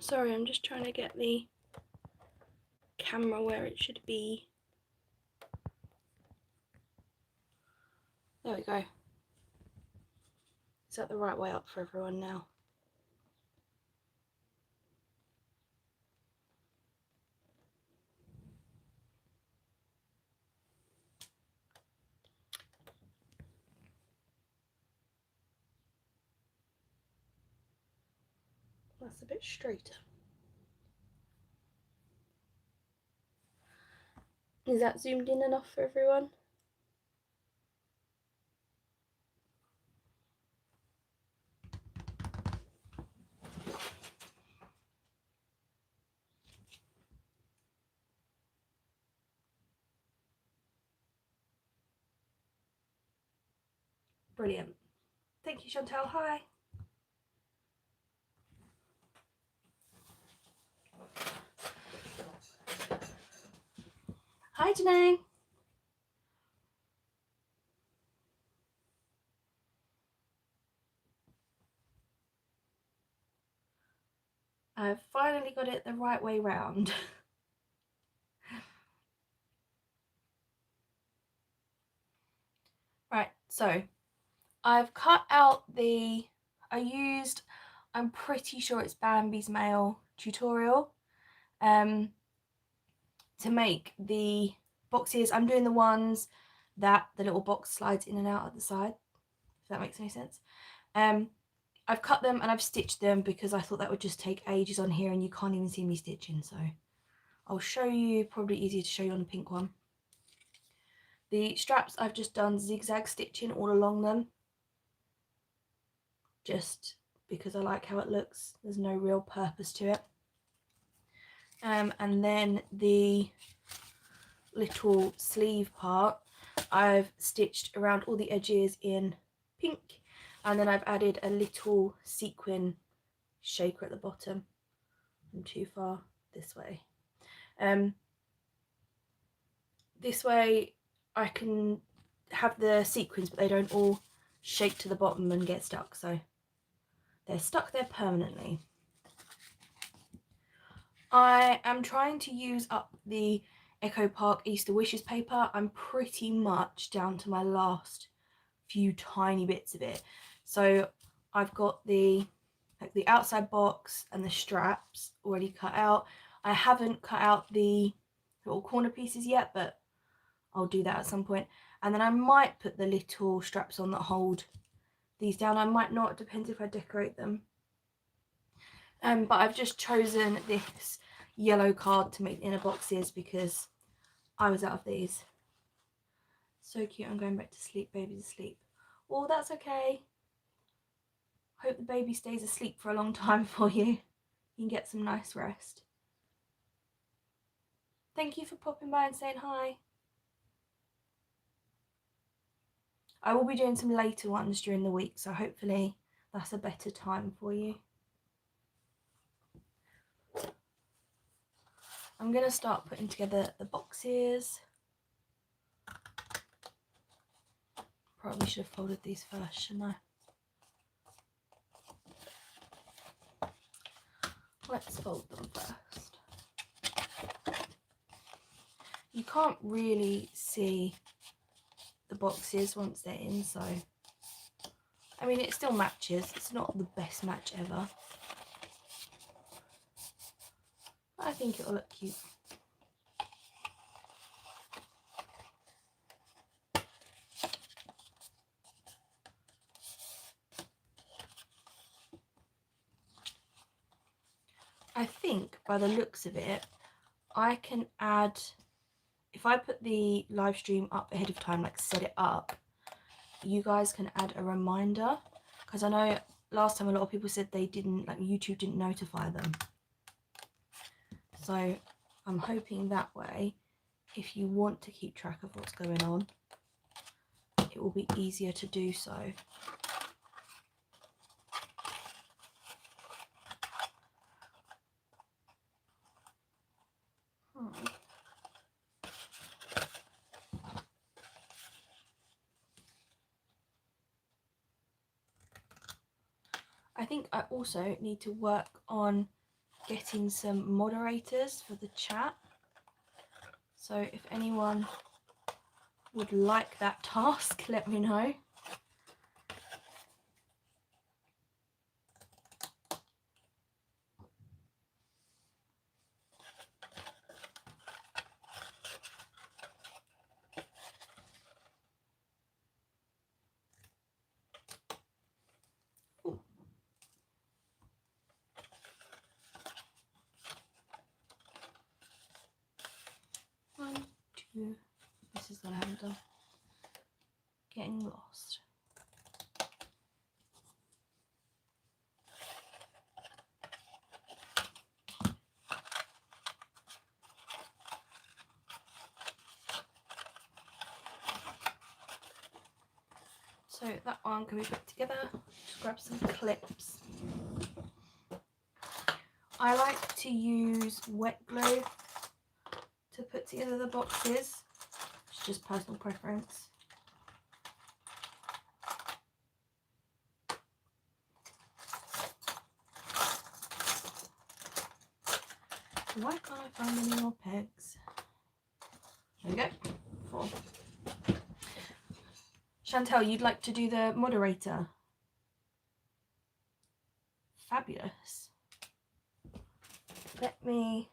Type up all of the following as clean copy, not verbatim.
Sorry, I'm just trying to get the camera where it should be. There we go. Is that the right way up for everyone now? That's a bit straighter. Is that zoomed in enough for everyone? Brilliant. Thank you, Chantal. Hi. Hi, Janae. I've finally got it the right way round. Right, so I've cut out I'm pretty sure it's Bambi's Mail tutorial to make the boxes. I'm doing the ones that the little box slides in and out at the side, if that makes any sense. I've cut them and I've stitched them because I thought that would just take ages on here and you can't even see me stitching, so I'll show you, probably easier to show you on the pink one. The straps, I've just done zigzag stitching all along them, just because I like how it looks. There's no real purpose to it. And then the little sleeve part, I've stitched around all the edges in pink, and then I've added a little sequin shaker at the bottom. I'm too far this way. This way I can have the sequins, but they don't all shake to the bottom and get stuck, so they're stuck there permanently. I am trying to use up the Echo Park Easter Wishes paper. I'm pretty much down to my last few tiny bits of it. So I've got the outside box and the straps already cut out. I haven't cut out the little corner pieces yet, but I'll do that at some point. And then I might put the little straps on that hold these down. I might not, it depends if I decorate them. But I've just chosen this yellow card to make inner boxes because I was out of these. So cute. I'm going back to sleep. Baby's asleep. Oh, that's okay. Hope the baby stays asleep for a long time for you. You can get some nice rest. Thank you for popping by and saying hi. I will be doing some later ones during the week, so hopefully that's a better time for you. I'm going to start putting together the boxes. Probably should have folded these first, shouldn't I? Let's fold them first. You can't really see the boxes once they're in, so I mean it still matches. It's not the best match ever. I think it'll look cute. I think by the looks of it, I can add, if I put the live stream up ahead of time, like set it up, you guys can add a reminder, because I know last time a lot of people said they didn't, like YouTube didn't notify them. So I'm hoping that way, if you want to keep track of what's going on, it will be easier to do so. I think I also need to work on getting some moderators for the chat. So if anyone would like that task, let me know. Ooh. One, two, this is what I haven't done. Getting lost. So that one can be put together. Just grab some clips. I like to use wet glue to put together the boxes. It's just personal preference. Why can't I find any more pegs? There we go. 4. Chantel, you'd like to do the moderator? Fabulous. Let me...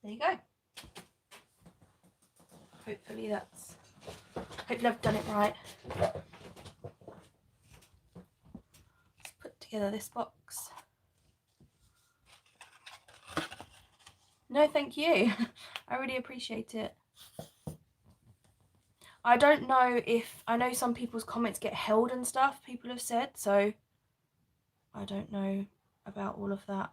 There you go. Hopefully I've done it right. Let's put together this box. No, thank you. I really appreciate it. I don't know if... I know some people's comments get held and stuff, people have said, so I don't know about all of that.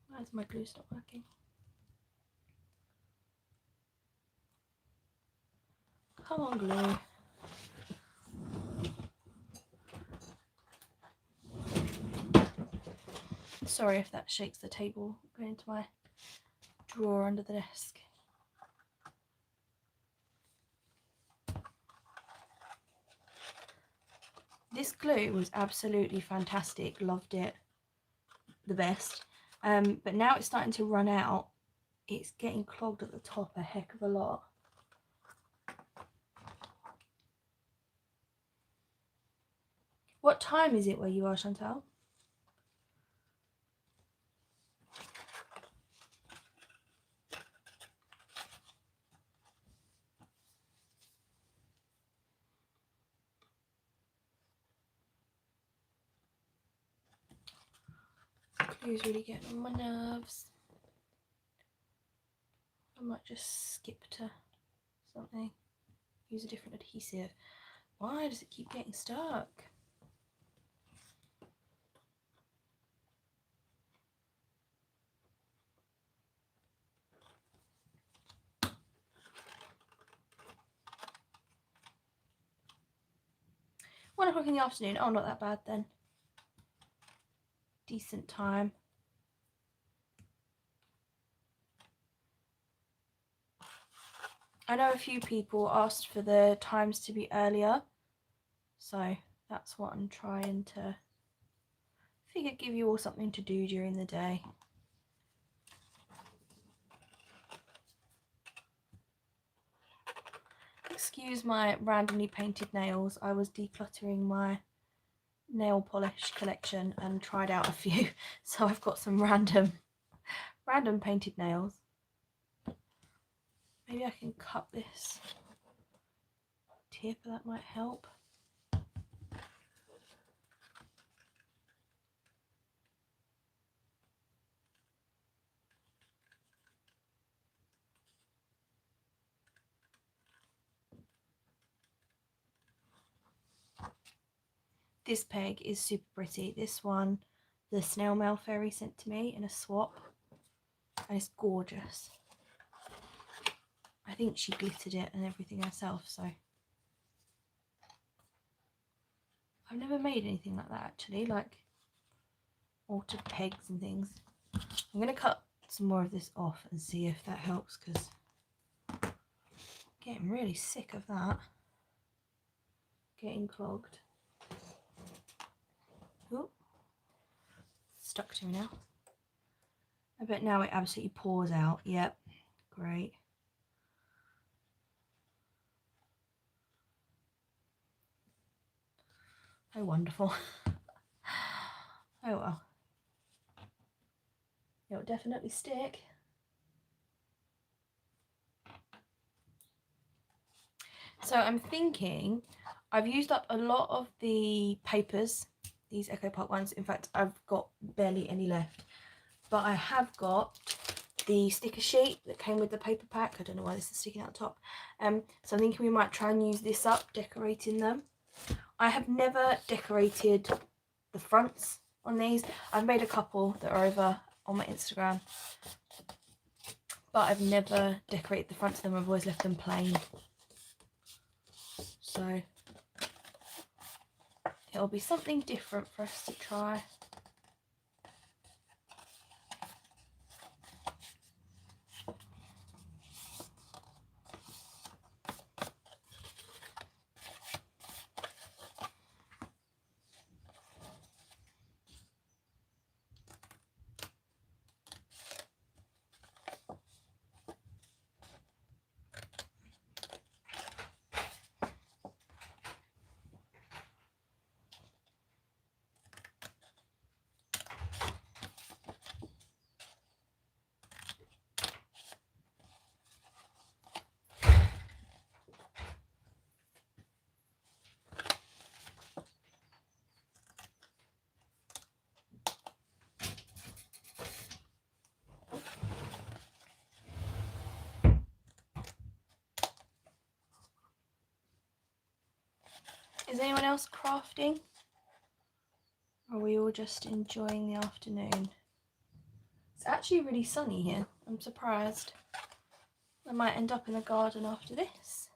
Why is my glue not working? Come on, glue. Sorry if that shakes the table. Going into my drawer under the desk. This glue was absolutely fantastic. Loved it. The best. But now it's starting to run out. It's getting clogged at the top a heck of a lot. What time is it where you are, Chantal? Glue's really getting on my nerves. I might just skip to something. Use a different adhesive. Why does it keep getting stuck? One o'clock in the afternoon. Oh, not that bad then. Decent time. I know a few people asked for the times to be earlier, so that's what I'm trying to figure, give you all something to do during the day. Excuse my randomly painted nails. I was decluttering my nail polish collection and tried out a few, so I've got some random painted nails. Maybe I can cut this tip, that might help. This peg is super pretty. This one, the snail mail fairy sent to me in a swap, and it's gorgeous. I think she glittered it and everything herself, so I've never made anything like that actually, like altered pegs and things. I'm going to cut some more of this off and see if that helps, because Getting really sick of that. Getting clogged. Ooh. Stuck to me now. I bet now it absolutely pours out. Yep. Great. Oh, wonderful. Oh well. It'll definitely stick. So I'm thinking, I've used up a lot of the papers, these Echo Park ones. In fact, I've got barely any left. But I have got the sticker sheet that came with the paper pack. I don't know why this is sticking out the top. So I'm thinking we might try and use this up, decorating them. I have never decorated the fronts on these. I've made a couple that are over on my Instagram, but I've never decorated the fronts of them. I've always left them plain. So it'll be something different for us to try. Is anyone else crafting? Or are we all just enjoying the afternoon? It's actually really sunny here. I'm surprised. I might end up in the garden after this.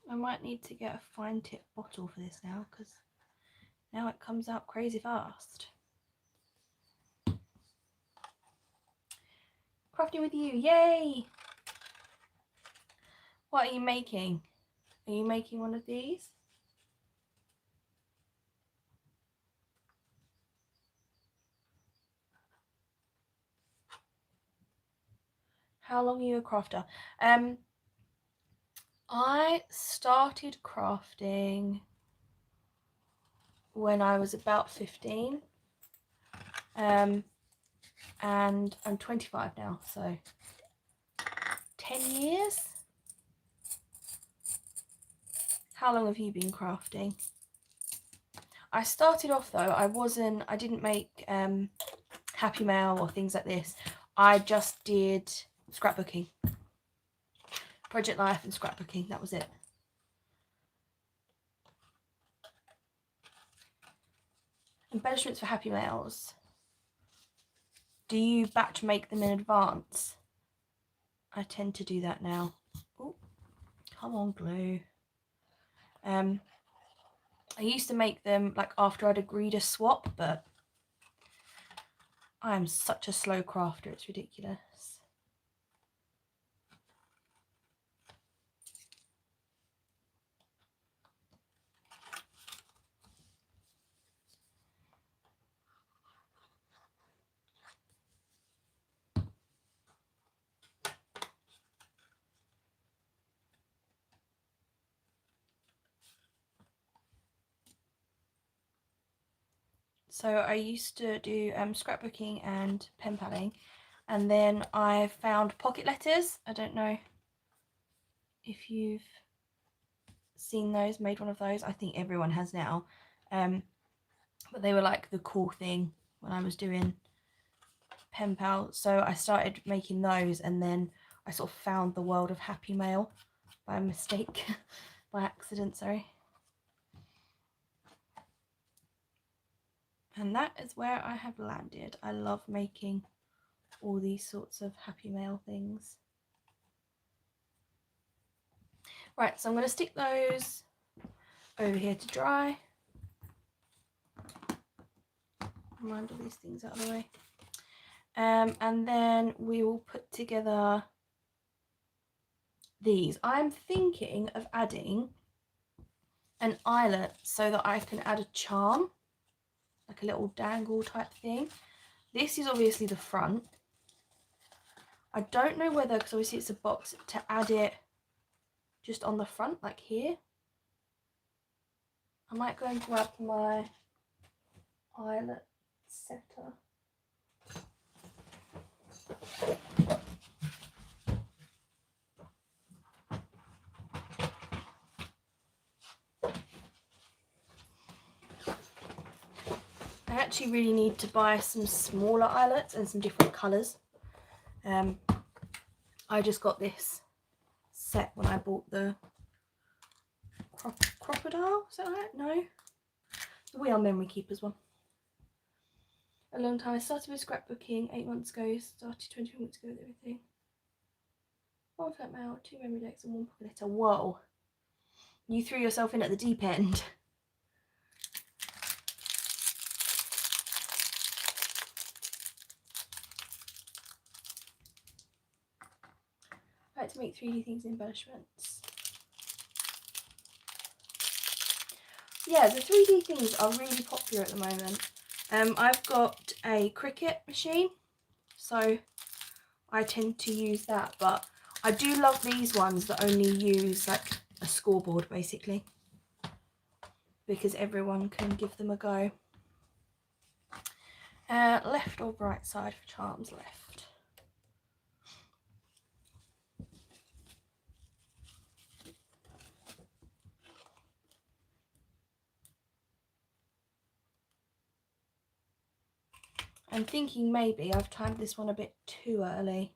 I might need to get a fine tip bottle for this now, because now it comes out crazy fast. Crafting with you, yay! What are you making? Are you making one of these? How long are you a crafter? I started crafting when I was about 15. And I'm 25 now, so 10 years? How long have you been crafting? I started off though, I didn't make Happy Mail or things like this. I just did scrapbooking. Project Life and scrapbooking, that was it. Embellishments for Happy Mails. Do you batch make them in advance? I tend to do that now. Oh, come on, glue. I used to make them like after I'd agreed a swap, but I am such a slow crafter, it's ridiculous. So I used to do scrapbooking and pen paling, and then I found pocket letters. I don't know if you've seen those, made one of those. I think everyone has now, but they were like the cool thing when I was doing pen pal. So I started making those, and then I sort of found the world of Happy Mail by mistake, by accident, sorry. And that is where I have landed. I love making all these sorts of happy mail things. Right, so I'm going to stick those over here to dry. Remind all these things out of the way. And then we will put together these. I'm thinking of adding an eyelet so that I can add a charm, like a little dangle type thing. This is obviously the front. I don't know whether, because obviously it's a box, to add it just on the front, like here. I might go and grab my eyelet setter. I actually really need to buy some smaller eyelets and some different colours. I just got this set when I bought the crocodile, is that right? No? The We Are Memory Keepers one. A long time. I started with scrapbooking 8 months ago, started 20 minutes ago with everything. 1 flat mail, 2 memory decks and 1 pocket letter. Whoa. You threw yourself in at the deep end. I like to make 3D things embellishments. Yeah, the 3D things are really popular at the moment. I've got a Cricut machine, so I tend to use that, but I do love these ones that only use like a scoreboard basically, because everyone can give them a go. Left or right side for charms? Left. I'm thinking maybe I've timed this one a bit too early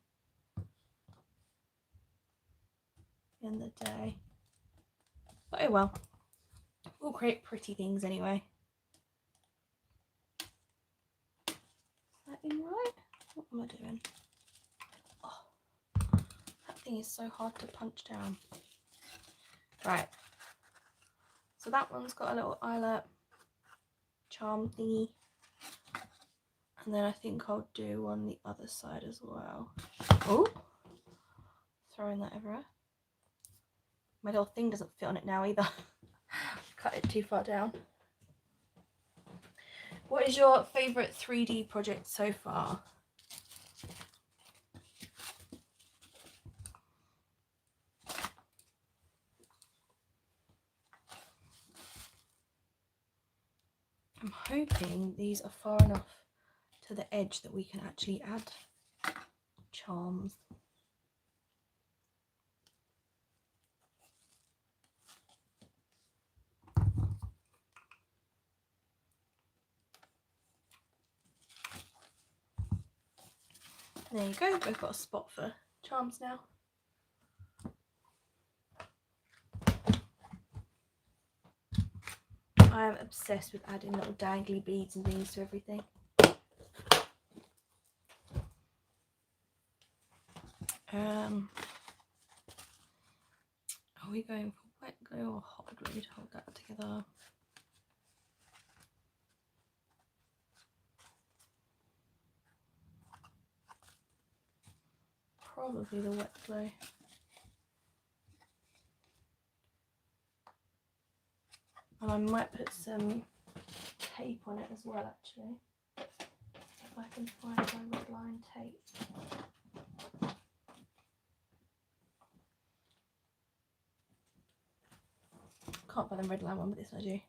in the day. But oh well. We'll create pretty things anyway. Is that in right? What am I doing? Oh, that thing is so hard to punch down. Right. So that one's got a little eyelet charm thingy. And then I think I'll do on the other side as well. Oh, throwing that everywhere. My little thing doesn't fit on it now either. Cut it too far down. What is your favourite 3D project so far? I'm hoping these are far enough to the edge that we can actually add charms. There you go, we've got a spot for charms now. I am obsessed with adding little dangly beads and things to everything. Are we going for wet glue or hot glue to hold that together? Probably the wet glue. And I might put some tape on it as well, actually. If I can find my red line tape. Can't find the red line one, but this I do.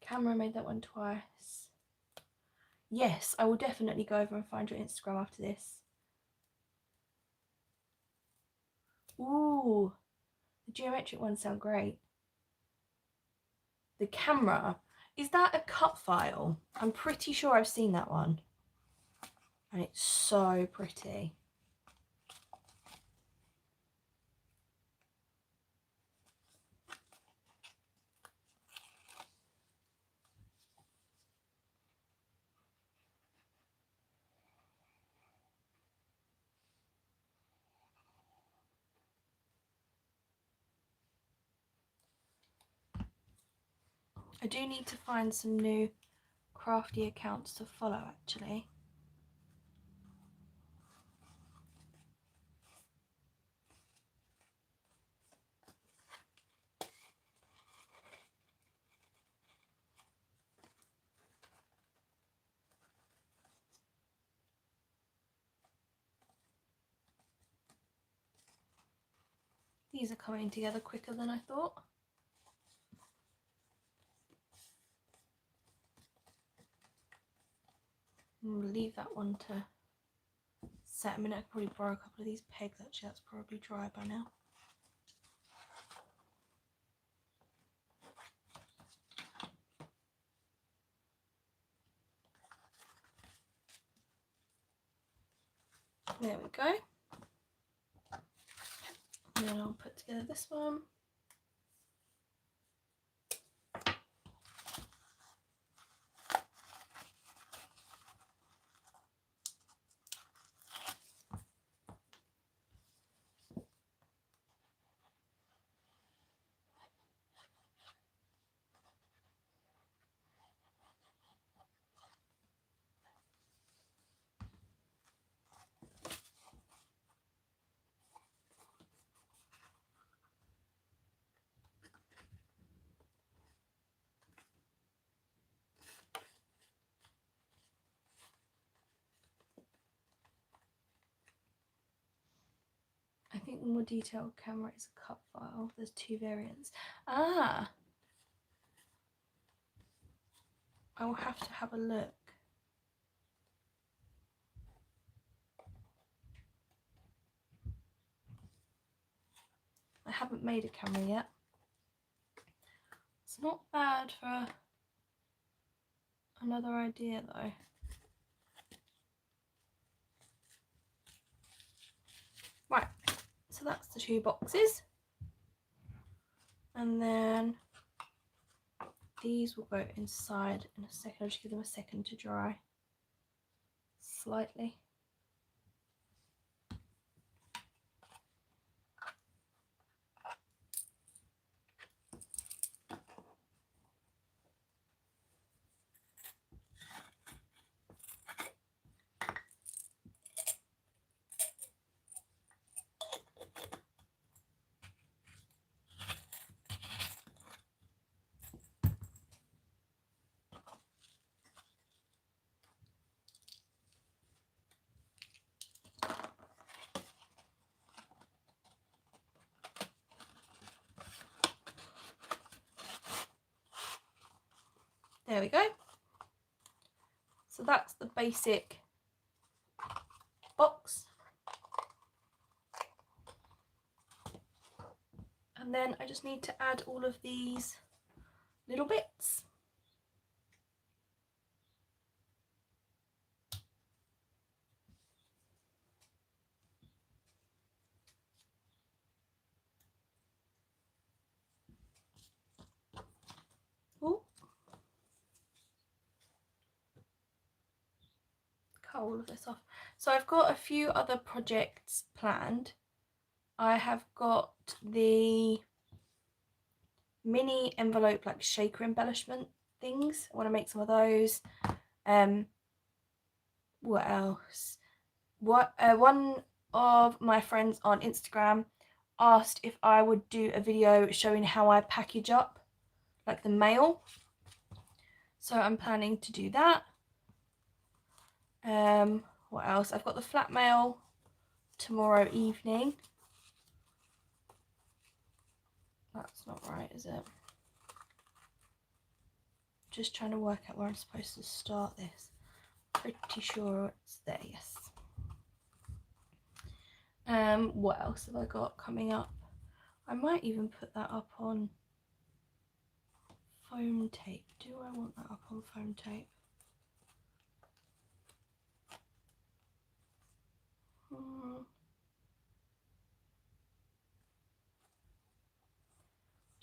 Camera made that one twice. Yes, I will definitely go over and find your Instagram after this. Ooh, the geometric ones sound great. The camera, is that a cut file? I'm pretty sure I've seen that one. And it's so pretty. I do need to find some new crafty accounts to follow actually. These are coming together quicker than I thought. I'm going to leave that one to set a minute. I could probably borrow a couple of these pegs actually, that's probably dry by now. There we go. And then I'll put together this one. I think the more detailed camera is a cut file. There's two variants. Ah! I will have to have a look. I haven't made a camera yet. It's not bad for another idea though. Right, so that's the two boxes. And then these will go inside in a second. I'll just give them a second to dry slightly. There we go. So that's the basic box. And then I just need to add all of these little bits. Ooh. Cut all of this off. So I've got a few other projects planned. I have got the mini envelope like shaker embellishment things. I want to make some of those. What else? One of my friends on Instagram asked if I would do a video showing how I package up like the mail. So I'm planning to do that. What else? I've got the flat mail tomorrow evening. That's not right, is it? Just trying to work out where I'm supposed to start this. Pretty sure it's there, yes. What else have I got coming up? I might even put that up on foam tape. Do I want that up on foam tape?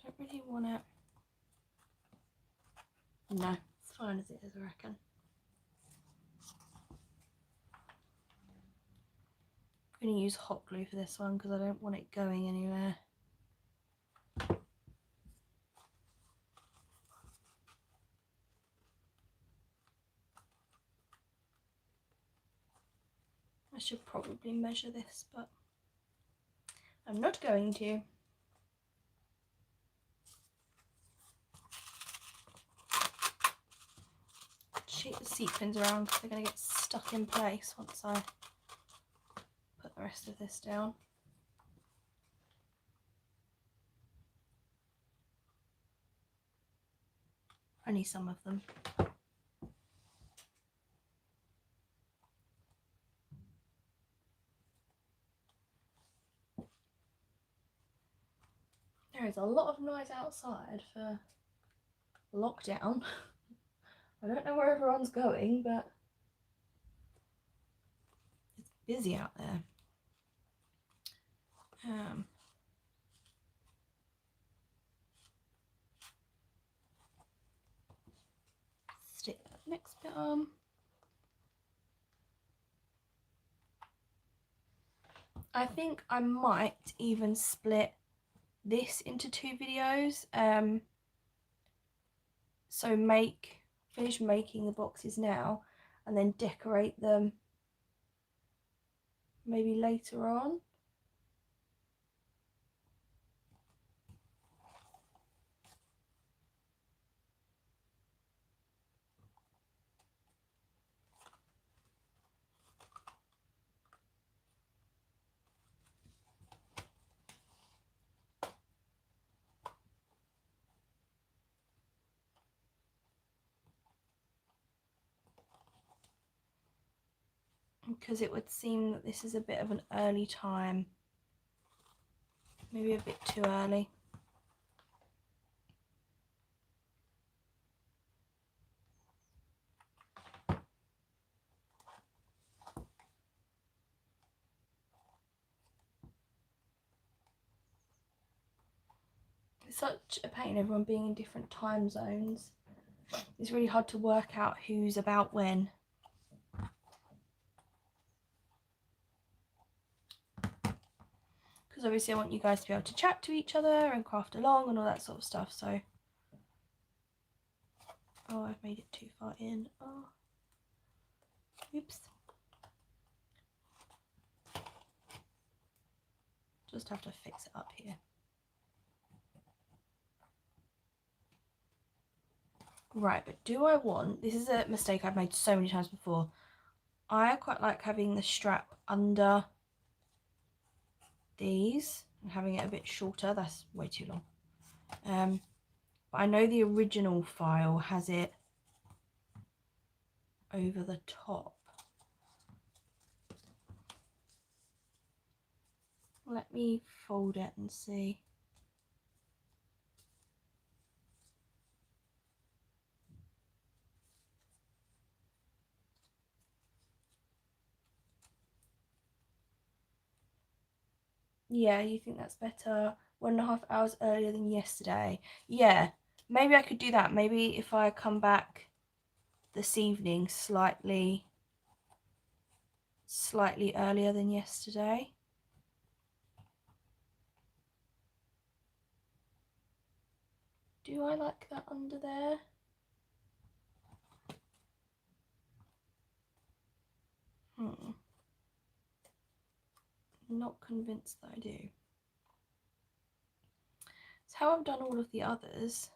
Don't really want it. No, it's fine as it is, I reckon. I'm going to use hot glue for this one because I don't want it going anywhere. should probably measure this, but I'm not going to. Shake the sequins around because they're going to get stuck in place once I put the rest of this down. Only some of them. There is a lot of noise outside for lockdown. I don't know where everyone's going, but it's busy out there. Stick that next bit on. I think I might even split this into 2 videos. So finish making the boxes now and then decorate them maybe later on. Because it would seem that this is a bit of an early time, maybe a bit too early. It's such a pain, everyone being in different time zones. It's really hard to work out who's about when. Because obviously I want you guys to be able to chat to each other and craft along and all that sort of stuff, so... Oh, I've made it too far in. Oh. Oops. Just have to fix it up here. Right, but do I want... This is a mistake I've made so many times before. I quite like having the strap under these and having it a bit shorter. That's way too long. But I know the original file has it over the top. Let me fold it and see. Yeah, you think that's better? 1.5 hours earlier than yesterday. Yeah, maybe I could do that. Maybe if I come back this evening slightly earlier than yesterday. Do I like that under there? Not convinced that I do. It's how I've done all of the others.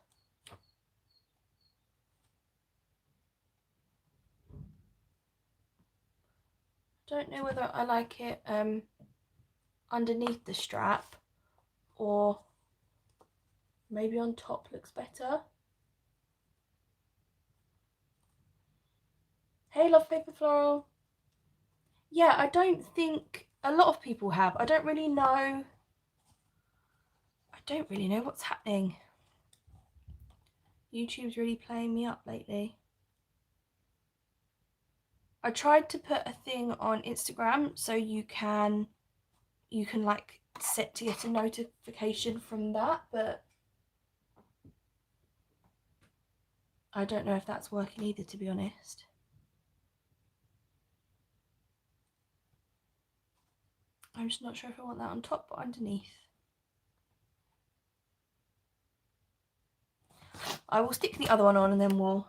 Don't know whether I like it underneath the strap or maybe on top looks better. Hey, Love Paper Floral. Yeah, I don't think a lot of people have. I don't really know what's happening. YouTube's really playing me up lately. I tried to put a thing on Instagram so you can like set to get a notification from that, but I don't know if that's working either, to be honest. I'm just not sure if I want that on top or underneath. I will stick the other one on and then we'll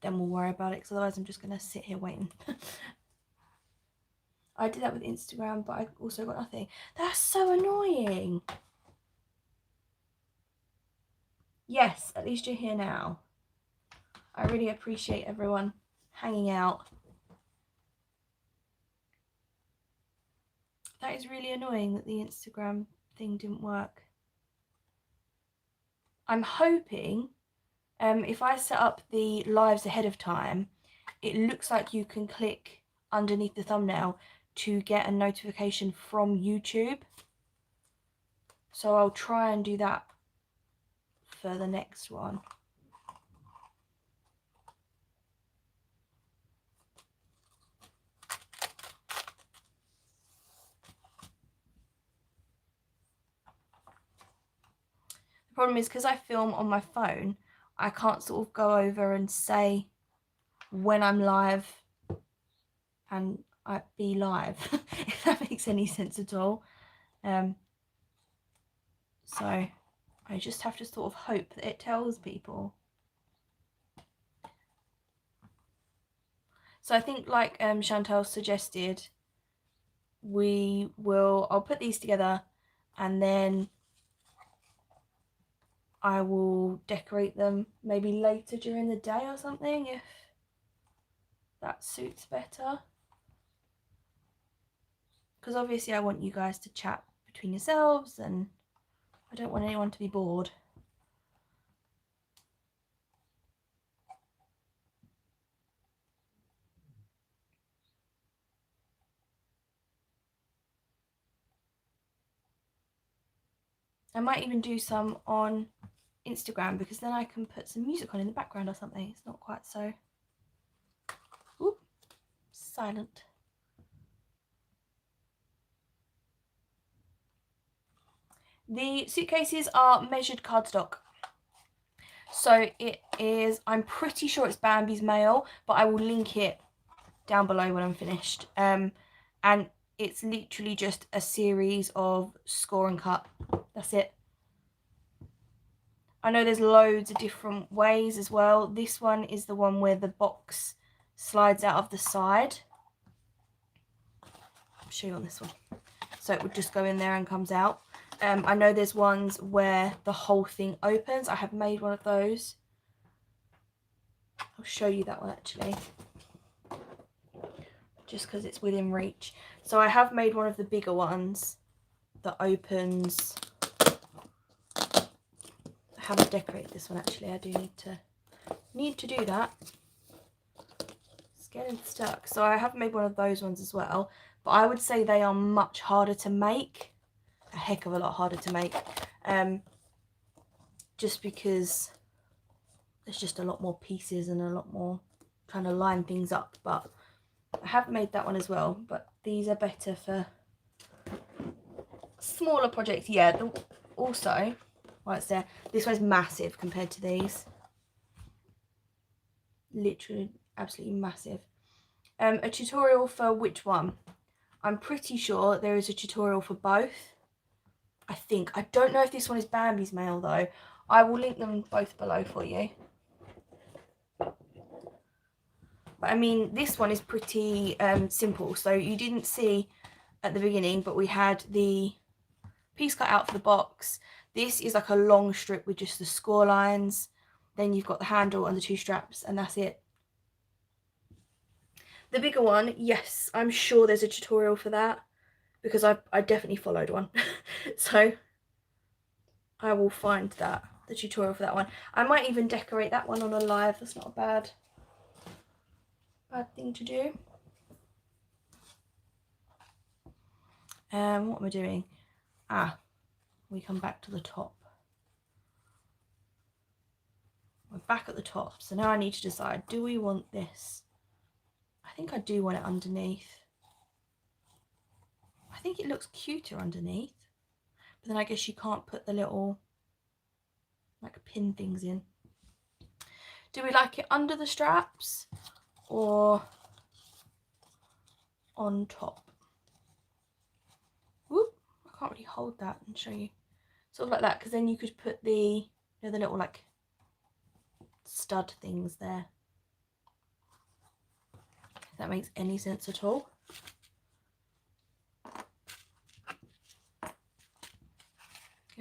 worry about it, because otherwise I'm just going to sit here waiting. I did that with Instagram, but I also got nothing. That's so annoying. Yes, at least you're here now. I really appreciate everyone hanging out. That is really annoying that the Instagram thing didn't work. I'm hoping if I set up the lives ahead of time, it looks like you can click underneath the thumbnail to get a notification from YouTube. So I'll try and do that for the next one. The problem is because I film on my phone, I can't sort of go over and say when I'm live and I be live, if that makes any sense at all. So I just have to sort of hope that it tells people. So I think, like Chantal suggested, I'll put these together and then I will decorate them maybe later during the day or something, if that suits better. Because obviously I want you guys to chat between yourselves and I don't want anyone to be bored. I might even do some on Instagram because then I can put some music on in the background or something. It's not quite so silent. The suitcases are measured cardstock. So it is, I'm pretty sure it's Bambi's mail, but I will link it down below when I'm finished. And it's literally just a series of score and cut. That's it. I know there's loads of different ways as well. This one is the one where the box slides out of the side. I'll show you on this one. So it would just go in there and comes out. I know there's ones where the whole thing opens. I have made one of those. I'll show you that one actually, just because it's within reach. So I have made one of the bigger ones that opens. I haven't decorated this one actually. I do need to do that. It's getting stuck. So I have made one of those ones as well, but I would say they are much harder to make. A heck of a lot harder to make, just because there's just a lot more pieces and a lot more trying to line things up. But I have made that one as well, but these are better for smaller projects. Yeah, also while it's there, this one's massive compared to these, literally absolutely massive. A tutorial for which one? I'm pretty sure there is a tutorial for both. I don't know if this one is Bambi's mail though. I will link them both below for you. But I mean, this one is pretty simple. So you didn't see at the beginning, but we had the piece cut out for the box. This is like a long strip with just the score lines. Then you've got the handle and the two straps, and that's it. The bigger one, yes, I'm sure there's a tutorial for that because I definitely followed one. So I will find the tutorial for that one. I might even decorate that one on a live. That's not a bad thing to do. What am I doing? We come back to the top. We're back at the top. So now I need to decide, do we want this? I think I do want it underneath. I think it looks cuter underneath. But then I guess you can't put the little like pin things in. Do we like it under the straps or on top? Whoop, I can't really hold that and show you. Sort of like that, because then you could put the, you know, the little like stud things there. If that makes any sense at all.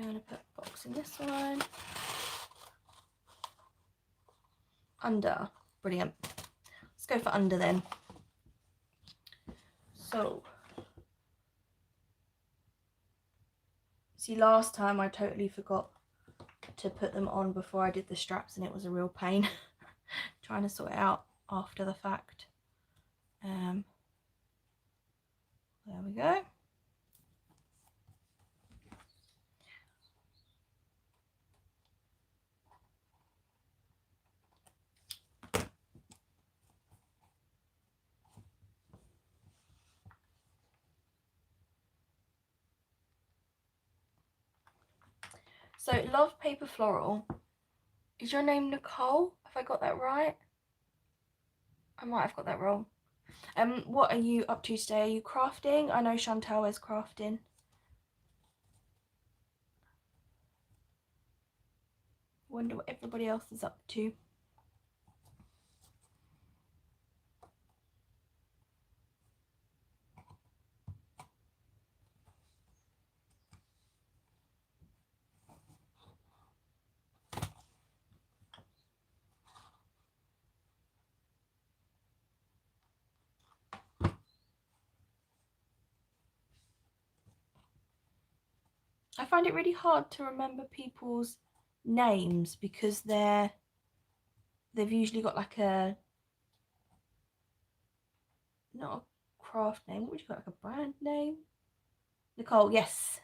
going to put a box in this one. Under. Brilliant. Let's go for under then. So, see, last time I totally forgot to put them on before I did the straps, and it was a real pain trying to sort it out after the fact. There we go. So, Love Paper Floral. Is your name Nicole? Have I got that right? I might have got that wrong. What are you up to today? Are you crafting? I know Chantal is crafting. Wonder what everybody else is up to. I find it really hard to remember people's names because they've usually got like a, not a craft name, what would you got, like a brand name? Nicole, yes.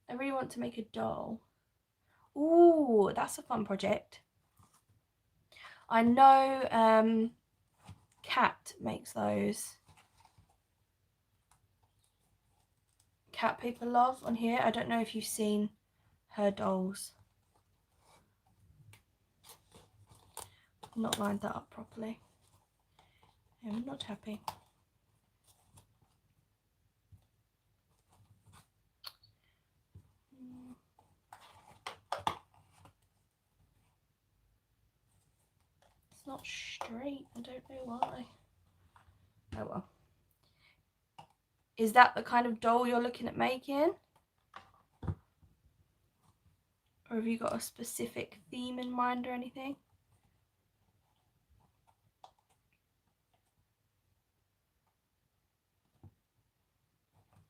I really want to make a doll. Ooh, that's a fun project. I know Kat makes those. Cat Paper Love on here. I don't know if you've seen her dolls. Not lined that up properly. I'm not happy. It's not straight. I don't know why. Oh well. Is that the kind of doll you're looking at making? Or have you got a specific theme in mind or anything?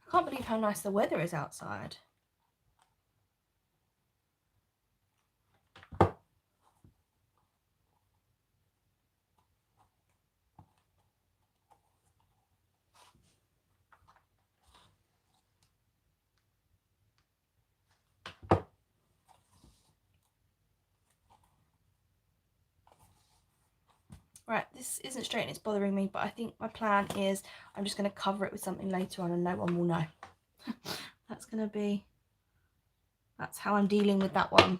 I can't believe how nice the weather is outside. Right, this isn't straight and it's bothering me, but I think my plan is I'm just going to cover it with something later on and no one will know. That's how I'm dealing with that one.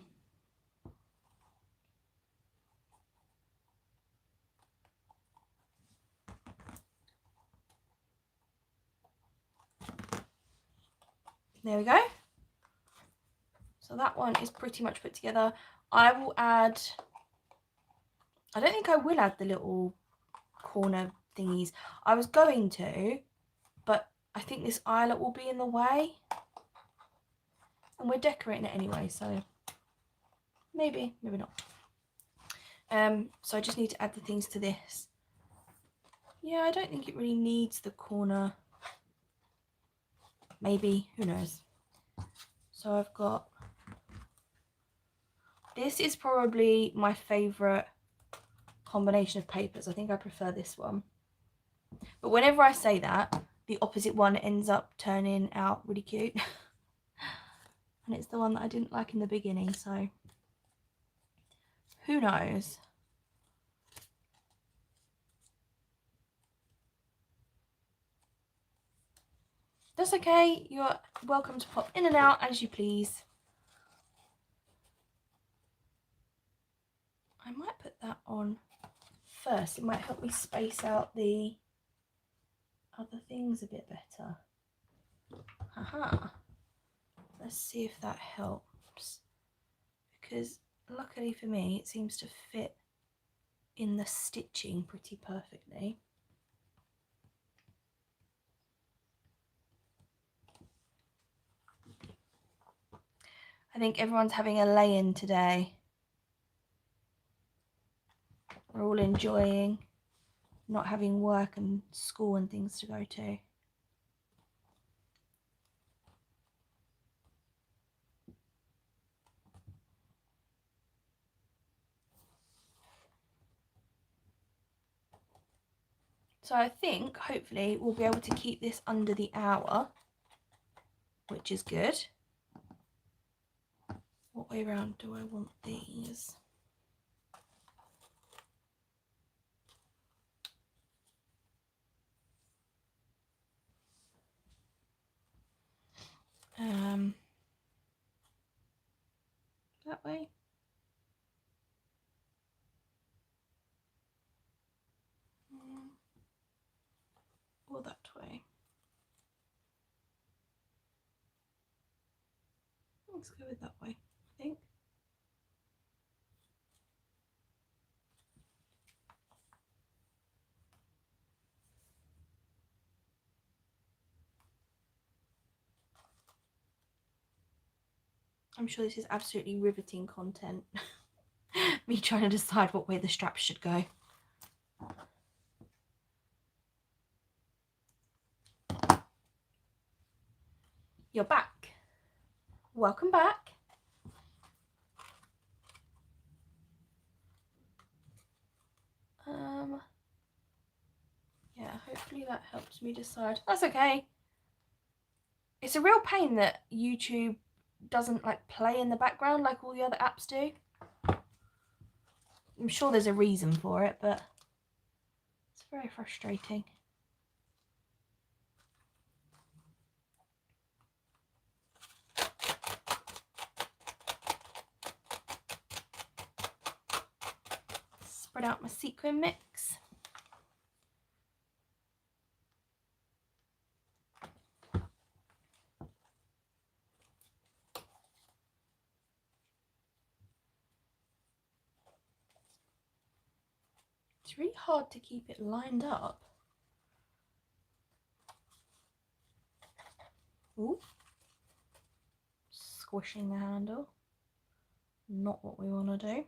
There we go. So that one is pretty much put together. I will add, I don't think I will add the little corner thingies. I was going to, but I think this eyelet will be in the way. And we're decorating it anyway, so maybe, maybe not. So I just need to add the things to this. Yeah, I don't think it really needs the corner. Maybe, who knows. So I've got, this is probably my favourite combination of papers. I think I prefer this one. But whenever I say that, the opposite one ends up turning out really cute. And it's the one that I didn't like in the beginning, so who knows. That's okay, you're welcome to pop in and out as you please. I might put that on first, it might help me space out the other things a bit better. Haha. Let's see if that helps, because luckily for me it seems to fit in the stitching pretty perfectly. I think everyone's having a lay-in today. We're all enjoying not having work and school and things to go to. So I think hopefully we'll be able to keep this under the hour, which is good. What way around do I want these? That way. Or that way. Let's go with that way, I think. I'm sure this is absolutely riveting content. Me trying to decide what way the straps should go. You're back. Welcome back. Yeah, hopefully that helps me decide. That's okay. It's a real pain that YouTube doesn't like play in the background like all the other apps do. I'm sure there's a reason for it, but it's very frustrating. Spread out my sequin mix. It's really hard to keep it lined up. Ooh. Squishing the handle. Not what we want to do.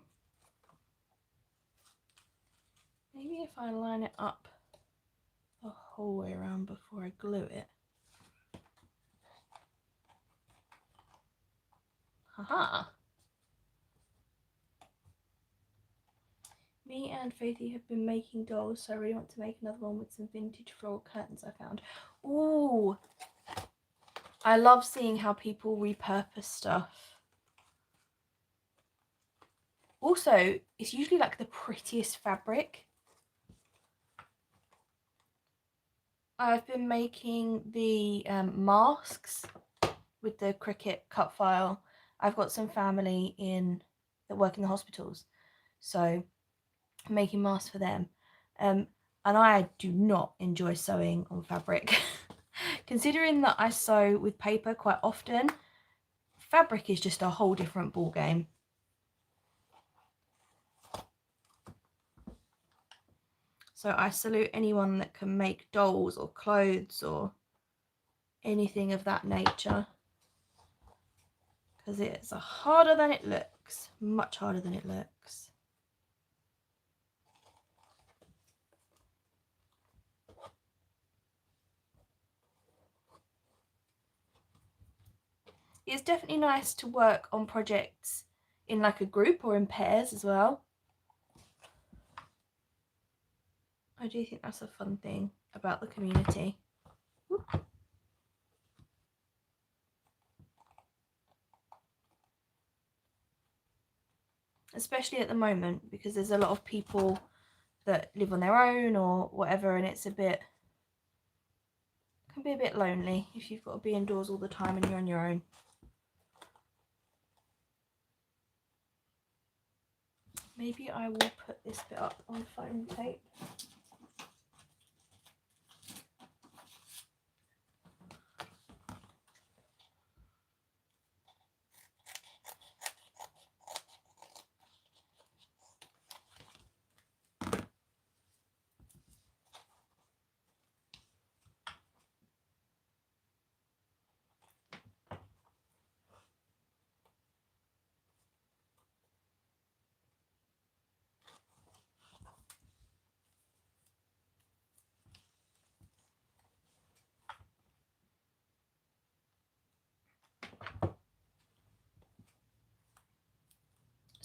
Maybe if I line it up the whole way around before I glue it. Haha. Me and Faithy have been making dolls, so I really want to make another one with some vintage floral curtains I found. Ooh, I love seeing how people repurpose stuff. Also, it's usually like the prettiest fabric. I've been making the masks with the Cricut cut file. I've got some family that work in the hospitals, so I'm making masks for them. And I do not enjoy sewing on fabric. Considering that I sew with paper quite often, fabric is just a whole different ball game. So I salute anyone that can make dolls or clothes or anything of that nature, because it's harder than it looks, much harder than it looks. It's definitely nice to work on projects in like a group or in pairs as well. I do think that's a fun thing about the community. Whoop. Especially at the moment, because there's a lot of people that live on their own or whatever, and it's can be a bit lonely if you've got to be indoors all the time and you're on your own. Maybe I will put this bit up on foam tape.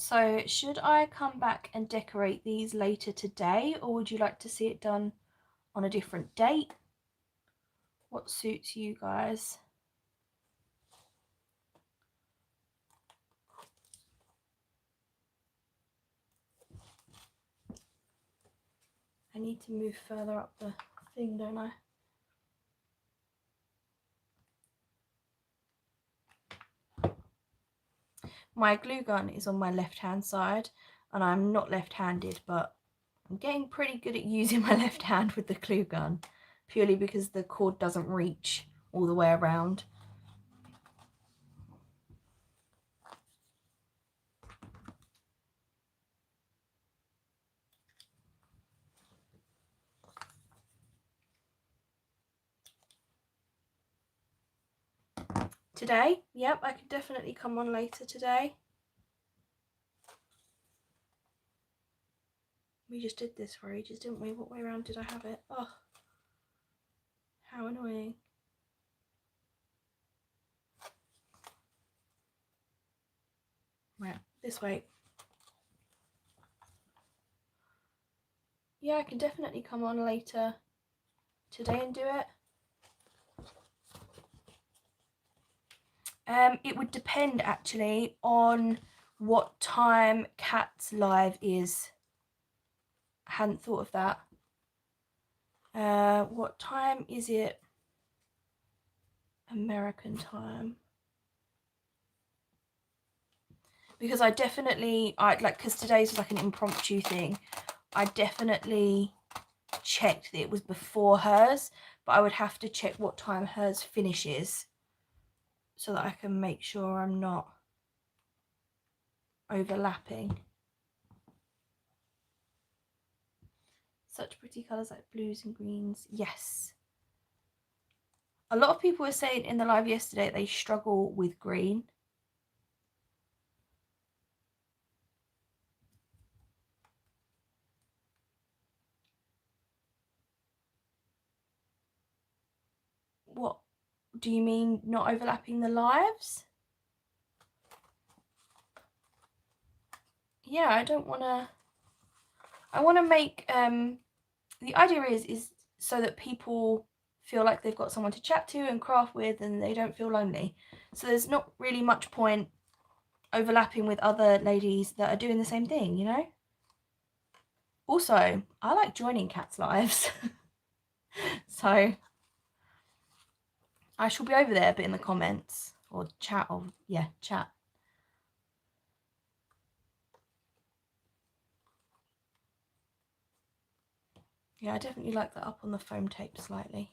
So should I come back and decorate these later today, or would you like to see it done on a different date? What suits you guys? I need to move further up the thing, don't I? My glue gun is on my left hand side, and I'm not left-handed, but I'm getting pretty good at using my left hand with the glue gun, purely because the cord doesn't reach all the way around. Today, yep, I could definitely come on later today. We just did this for ages, didn't we? What way around did I have it? Oh, how annoying. Right, this way. Yeah, I can definitely come on later today and do it. It would depend actually on what time Cat's live is. I hadn't thought of that. What time is it? American time. Because because today's like an impromptu thing, I definitely checked that it was before hers, but I would have to check what time hers finishes so that I can make sure I'm not overlapping. Such pretty colours like blues and greens. Yes. A lot of people were saying in the live yesterday they struggle with green. What do you mean, not overlapping the lives? Yeah, I don't want to. I want to make the idea is so that people feel like they've got someone to chat to and craft with, and they don't feel lonely. So there's not really much point overlapping with other ladies that are doing the same thing, you know. Also, I like joining Cat's lives. So I shall be over there, but in the comments or chat, or yeah, chat. Yeah, I definitely like that up on the foam tape slightly.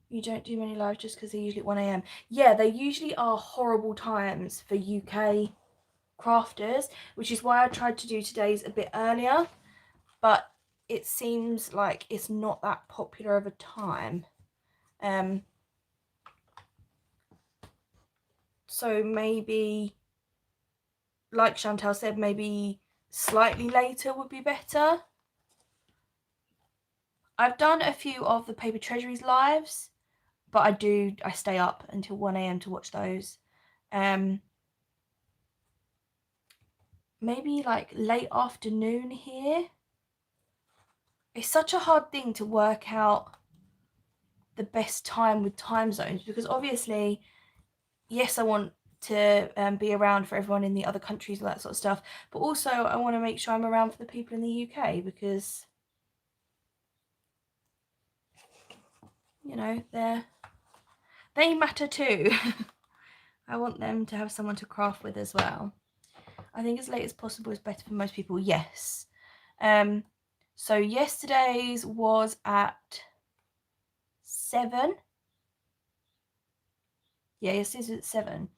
You don't do many lives just because they're usually at 1 a.m. Yeah, they usually are horrible times for UK crafters, which is why I tried to do today's a bit earlier, but it seems like it's not that popular of a time. So maybe, like Chantal said, maybe slightly later would be better. I've done a few of the Paper Treasuries lives, but I stay up until 1 a.m. to watch those. Maybe like late afternoon here. It's such a hard thing to work out the best time with time zones, because obviously, yes, I want to be around for everyone in the other countries and that sort of stuff, but also I want to make sure I'm around for the people in the UK, because, you know, they matter too. I want them to have someone to craft with as well. I think as late as possible is better for most people. Yes. So yesterday's was at 7. Yeah, yesterday's was at 7.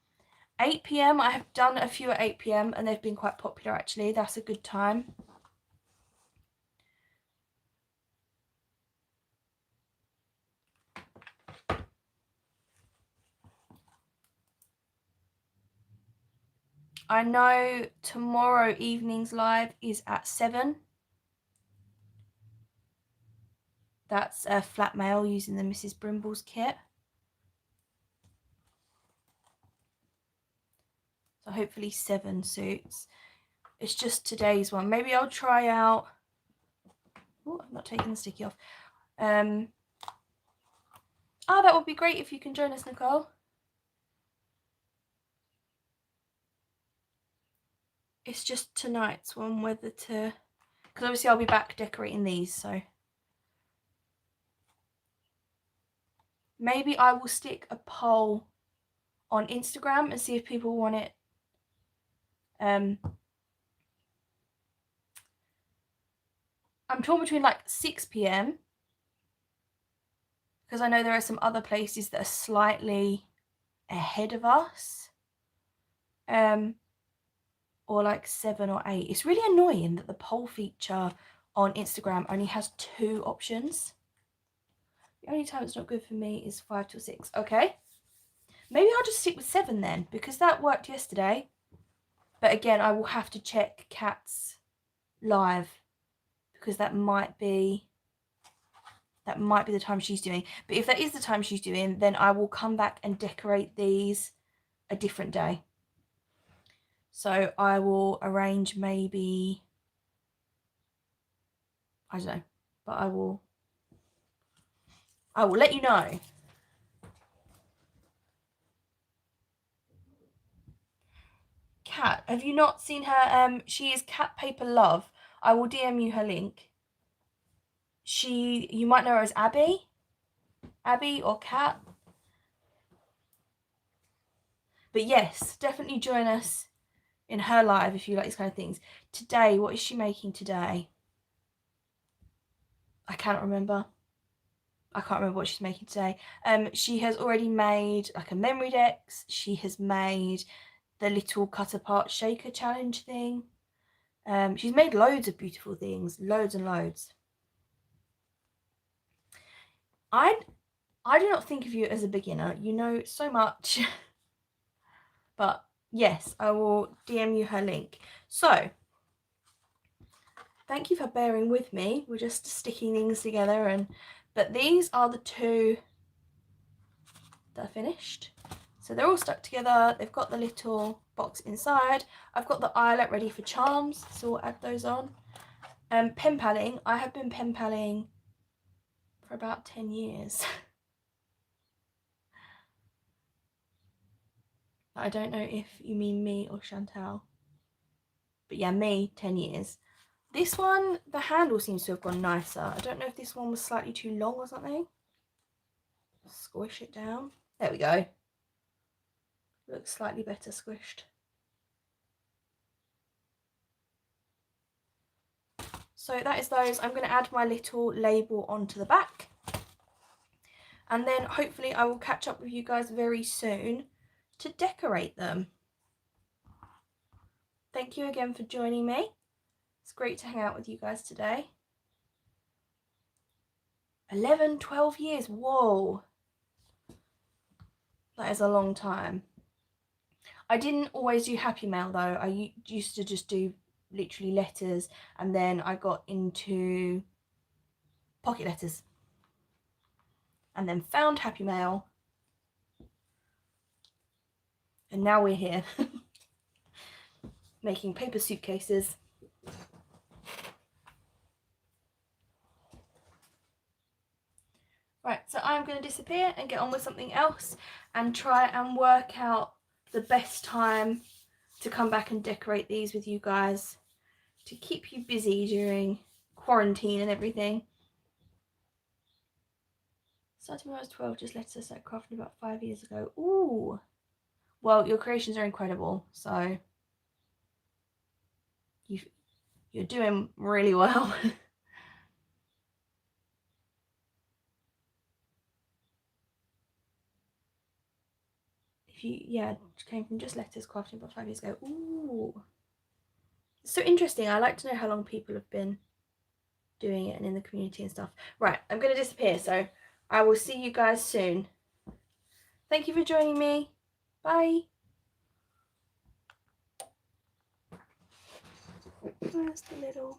8 p.m. I have done a few at 8 p.m. and they've been quite popular actually. That's a good time. I know tomorrow evening's live is at 7. That's a flat mail using the Mrs. Brimble's kit. So hopefully 7 suits. It's just today's one. Maybe I'll try out... Oh, I'm not taking the sticky off. Oh, that would be great if you can join us, Nicole. It's just tonight's one, whether to... Because obviously I'll be back decorating these, so... Maybe I will stick a poll on Instagram and see if people want it. I'm torn between like 6 p.m. because I know there are some other places that are slightly ahead of us. Or like 7 or 8. It's really annoying that the poll feature on Instagram only has 2 options. The only time it's not good for me is 5 till 6. Okay. Maybe I'll just stick with 7 then, because that worked yesterday. But again, I will have to check Kat's live, because that might be the time she's doing. But if that is the time she's doing, then I will come back and decorate these a different day. So I will arrange maybe, I don't know, but I will let you know. Kat, have you not seen her? She is Cat Paper Love. I will DM you her link. You might know her as Abby or Kat. But yes, definitely join us in her live if you like these kind of things. Today, what is she making today? I can't remember. I can't remember what she's making today. She has already made like a memory decks. She has made the little cut apart shaker challenge thing. She's made loads of beautiful things, loads and loads. I do not think of you as a beginner. You know so much. But yes, I will DM you her link. So thank you for bearing with me. We're just sticking things together, but these are the 2 that are finished. So they're all stuck together. They've got the little box inside. I've got the eyelet ready for charms, so we'll add those on. Pen paling. I have been pen paling for about 10 years. I don't know if you mean me or Chantal. But yeah, me, 10 years. This one, the handle seems to have gone nicer. I don't know if this one was slightly too long or something. Squish it down. There we go. Looks slightly better squished. So that is those. I'm going to add my little label onto the back. And then hopefully I will catch up with you guys very soon to decorate them. Thank you again for joining me. It's great to hang out with you guys today. 11, 12 years. Whoa. That is a long time. I didn't always do Happy Mail though. I used to just do literally letters, and then I got into pocket letters and then found Happy Mail, and now we're here making paper suitcases. Right, so I'm going to disappear and get on with something else and try and work out the best time to come back and decorate these with you guys to keep you busy during quarantine and everything. Starting when I was 12, just let us start crafting about 5 years ago. Ooh. Well, your creations are incredible, so you're doing really well. Came from just letters crafting about 5 years ago. Ooh. It's so interesting. I like to know how long people have been doing it and in the community and stuff. Right, I'm going to disappear, so I will see you guys soon. Thank you for joining me. Bye. Where's the little